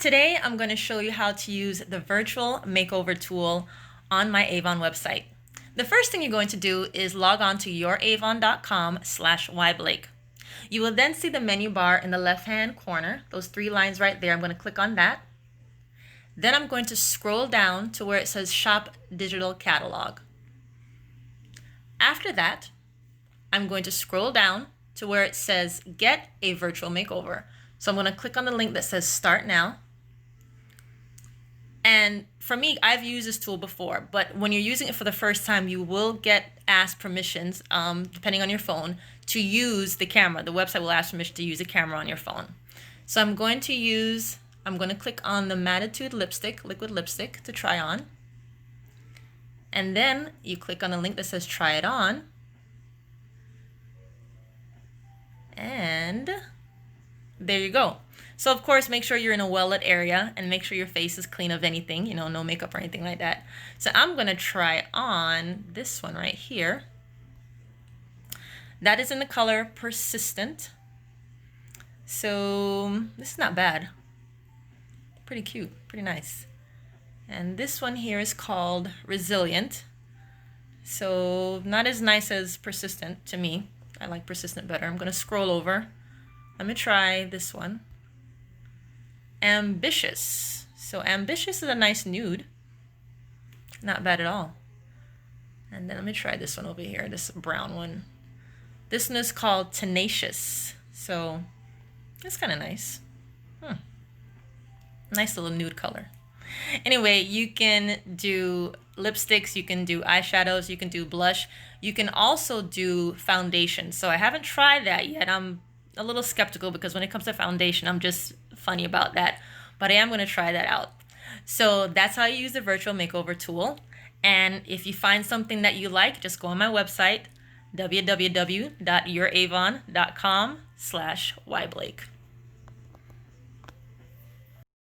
Today, I'm going to show you how to use the virtual makeover tool on my AVON website. The first thing you're going to do is log on to youravon.com/yblake. You will then see the menu bar in the left-hand corner, those three lines right there. I'm going to click on that. Then I'm going to scroll down to where it says Shop Digital Catalog. After that, I'm going to scroll down to where it says Get a Virtual Makeover. So I'm going to click on the link that says Start Now. And for me, I've used this tool before, but when you're using it for the first time, you will get asked permissions, depending on your phone, to use the camera. The website will ask permission to use the camera on your phone. So I'm going to click on the Mattitude lipstick, liquid lipstick, to try on. And then you click on the link that says Try It On. And there you go. So of course, make sure you're in a well-lit area and make sure your face is clean of anything, no makeup or anything like that. So I'm going to try on this one right here. That is in the color Persistent. So this is not bad. Pretty cute, pretty nice. And this one here is called Resilient. So not as nice as Persistent to me. I like Persistent better. I'm going to scroll over. Let me try this one. Ambitious. So Ambitious is a nice nude. Not bad at all. And then let me try this one over here, this brown one. This one is called Tenacious. So it's kind of nice. Nice little nude color. Anyway, you can do lipsticks, you can do eyeshadows, you can do blush. You can also do foundation. So I haven't tried that yet. I'm a little skeptical because when it comes to foundation, I'm just funny about that. But I am going to try that out. So that's how you use the virtual makeover tool. And if you find something that you like, just go on my website, www.youravon.com/yblake.